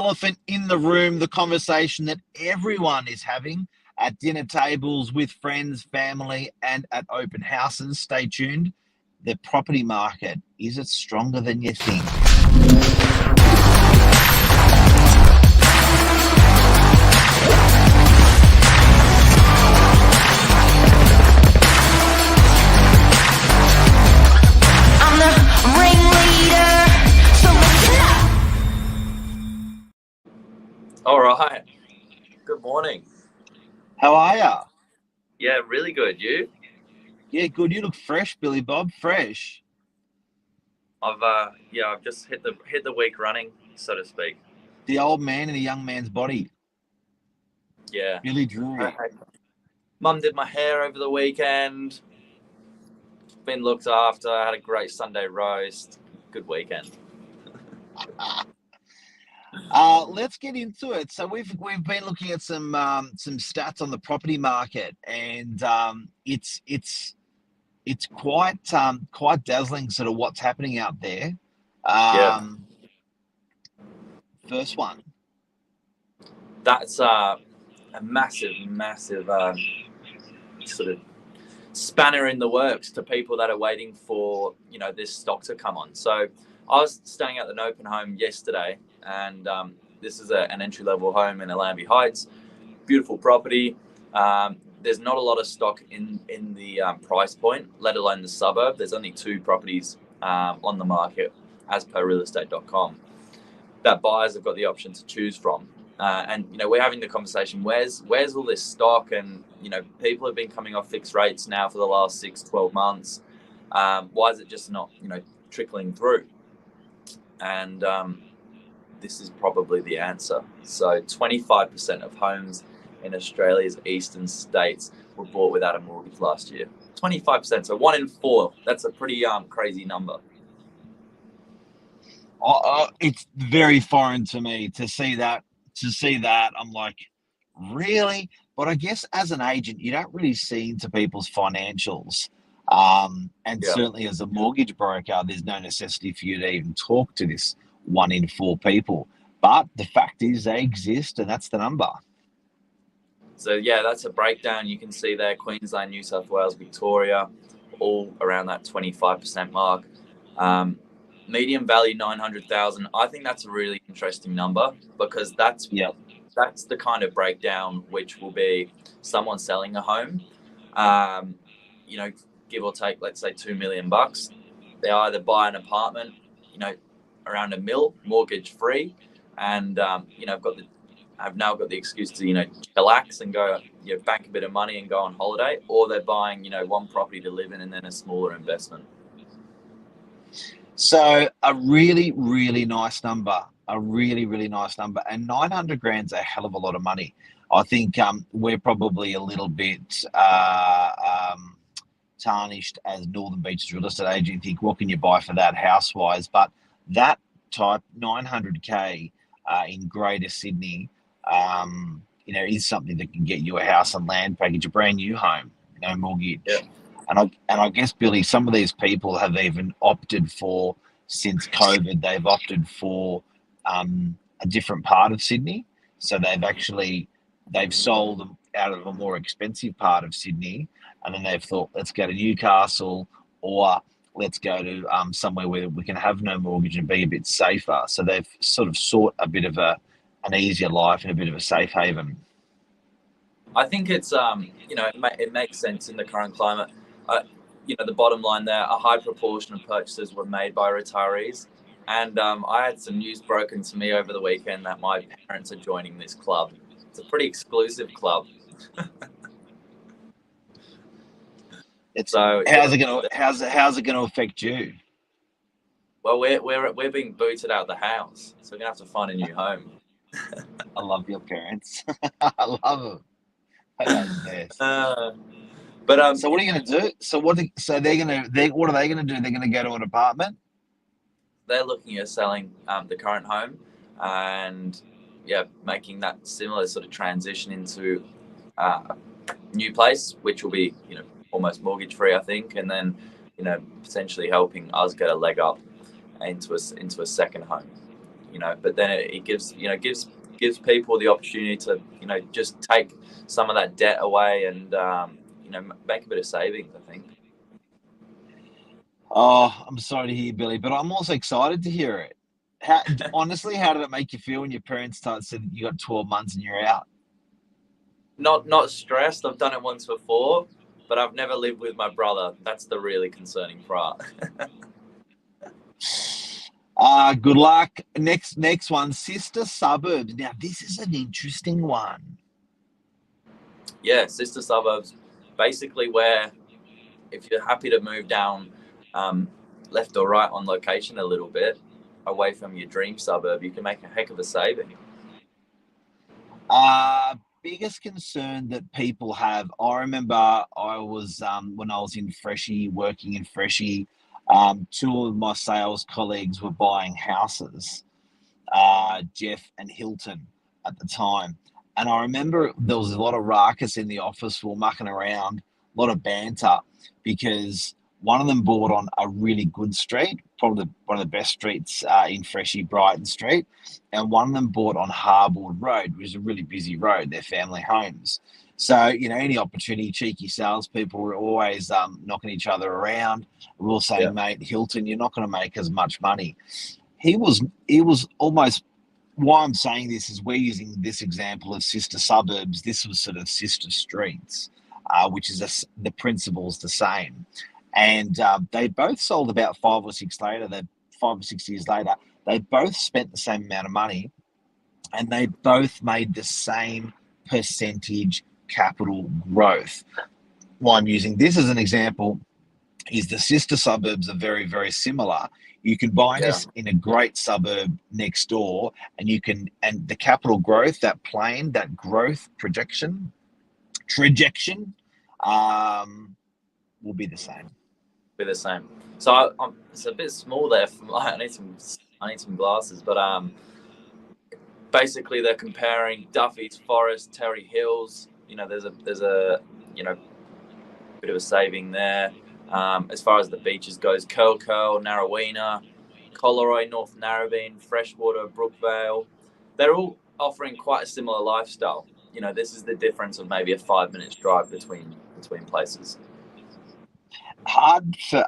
elephant in the room, the conversation that everyone is having at dinner tables with friends, family, and at open houses. Stay tuned. The property market, is it stronger than you think? All right. Good morning. How are ya? Yeah, really good. You? Yeah, good. You look fresh, Billy Bob. Fresh. I've just hit the week running, so to speak. The old man in a young man's body. Yeah. Billy Drury. Mum did my hair over the weekend. Been looked after. I had a great Sunday roast. Good weekend. Let's get into it. So we've been looking at some stats on the property market, and it's quite dazzling, sort of what's happening out there. First one. That's a massive sort of spanner in the works to people that are waiting for this stock to come on. So I was staying at an open home yesterday, and this is an entry-level home in Allambie Heights. Beautiful property. There's not a lot of stock in the price point, let alone the suburb. There's only 2 properties on the market as per realestate.com that buyers have got the option to choose from. And we're having the conversation, where's all this stock? And people have been coming off fixed rates now for the last 6-12 months. Why is it just not trickling through? And this is probably the answer. So 25% of homes in Australia's eastern states were bought without a mortgage last year. 25%, so 1 in 4. That's a pretty crazy number. It's very foreign to me to see that. I'm like, really? But I guess as an agent, you don't really see into people's financials. Certainly as a mortgage broker, there's no necessity for you to even talk to this 1 in 4 people. But the fact is they exist, and that's the number. So yeah, that's a breakdown. You can see there, Queensland, New South Wales, Victoria, all around that 25% mark. Median value 900,000. I think that's a really interesting number, because that's the kind of breakdown which will be someone selling a home, give or take, let's say $2 million. They either buy an apartment, around $1 million, mortgage free, and I've now got the excuse to relax and go bank a bit of money and go on holiday, or they're buying 1 property to live in and then a smaller investment. So a really, really nice number, and 900 grand's a hell of a lot of money. I think we're probably a little bit tarnished as Northern Beaches real estate agent. Think, what can you buy for that house-wise? But that type 900K in Greater Sydney, is something that can get you a house and land package, a brand new home, no mortgage. Yeah. And I guess, Billy, some of these people have even opted for, since COVID, they've opted for a different part of Sydney. So they've sold them out of a more expensive part of Sydney, and then they've thought, let's go to Newcastle, or let's go to somewhere where we can have no mortgage and be a bit safer. So they've sort of sought a bit of an easier life and a bit of a safe haven. I think it's it makes sense in the current climate. The bottom line there, a high proportion of purchases were made by retirees. And I had some news broken to me over the weekend that my parents are joining this club. It's a pretty exclusive club. How's it going to affect you? Well, we're being booted out of the house, so we're going to have to find a new home. I love your parents. I love them. That's best. So what are you going to do? What are they going to do? They're going to go to an apartment? They're looking at selling the current home and making that similar sort of transition into a new place, which will be almost mortgage free, I think, and then potentially helping us get a leg up into a second home. but then it gives people the opportunity to just take some of that debt away and make a bit of savings, I think. Oh, I'm sorry to hear, Billy, but I'm also excited to hear it. Honestly, how did it make you feel when your parents said you got 12 months and you're out? Not stressed. I've done it once before, but I've never lived with my brother. That's the really concerning part. Good luck. Next one, sister suburbs. Now, this is an interesting one. Yeah, sister suburbs, basically where if you're happy to move down left or right on location a little bit away from your dream suburb, you can make a heck of a saving. Biggest concern that people have, I remember I was, when I was in Freshie, working in Freshie, two of my sales colleagues were buying houses, Jeff and Hilton at the time. And I remember there was a lot of raucous in the office. We were mucking around, a lot of banter, because one of them bought on a really good street, probably one of the best streets in Freshie, Brighton Street, and one of them bought on Harbour Road, which is a really busy road, their family homes. So, any opportunity, cheeky salespeople were always knocking each other around. We were saying, mate, Hilton, you're not going to make as much money. He was almost, why I'm saying this is we're using this example of sister suburbs. This was sort of sister streets, which is the principle's the same. And they both sold about 5 or 6 years later. They both spent the same amount of money, and they both made the same percentage capital growth. Why I'm using this as an example is the sister suburbs are very, very similar. You can buy this in a great suburb next door, and the capital growth, that growth projection, will be the same. So it's a bit small there. I need some glasses, but basically they're comparing Duffy's Forest, Terry Hills. There's a bit of a saving there. As far as the beaches goes, Curl, Narraweena, Collaroy, North Narrabeen, Freshwater, Brookvale, they're all offering quite a similar lifestyle. This is the difference of maybe a 5 minutes drive between places. Hard for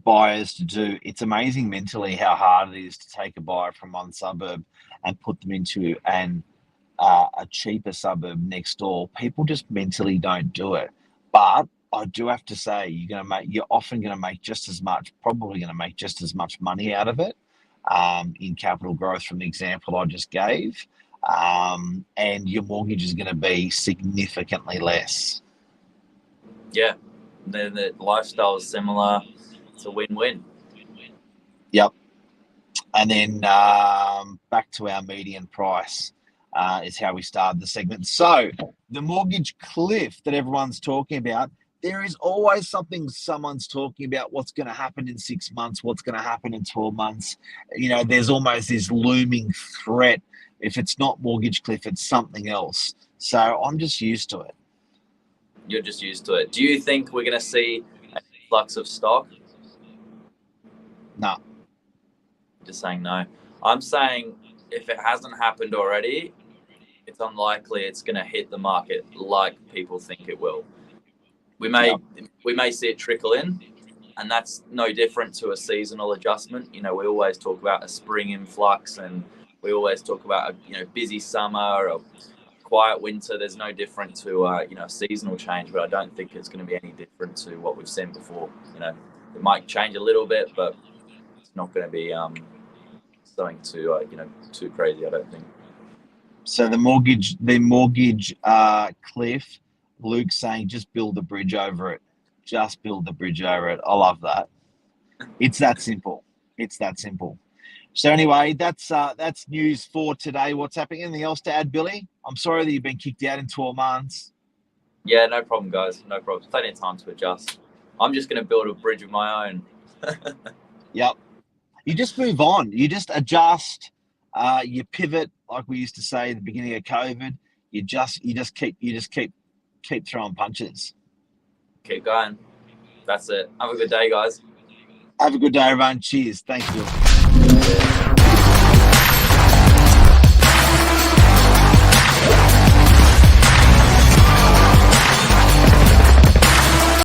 buyers to do. It's amazing mentally how hard it is to take a buyer from one suburb and put them into a cheaper suburb next door. People just mentally don't do it. But I do have to say, you're often going to make just as much, probably going to make just as much money out of it in capital growth from the example I just gave. And your mortgage is going to be significantly less. Yeah. The lifestyle is similar. It's a win-win. Yep. And then back to our median price is how we started the segment. So the mortgage cliff that everyone's talking about, there is always something someone's talking about, what's going to happen in 6 months, what's going to happen in 12 months. There's almost this looming threat. If it's not mortgage cliff, it's something else. So I'm just used to it. You're just used to it. Do you think we're going to see a flux of stock? No. Just saying no. I'm saying if it hasn't happened already, it's unlikely it's going to hit the market like people think it will. We may see it trickle in, and that's no different to a seasonal adjustment. We always talk about a spring influx, and we always talk about a busy summer or quiet winter. There's no different to a seasonal change, but I don't think it's going to be any different to what we've seen before. It might change a little bit, but it's not going to be something too crazy, I don't think. So the mortgage cliff, Luke's saying just build the bridge over it. Just build the bridge over it. I love that. It's that simple. So anyway, that's news for today. What's happening? Anything else to add, Billy? I'm sorry that you've been kicked out in 12 months. Yeah, no problem, guys. No problem. Plenty of time to adjust. I'm just going to build a bridge of my own. Yep. You just move on. You just adjust. You pivot, like we used to say at the beginning of COVID. You just keep throwing punches. Keep going. That's it. Have a good day, guys. Have a good day, everyone. Cheers. Thank you.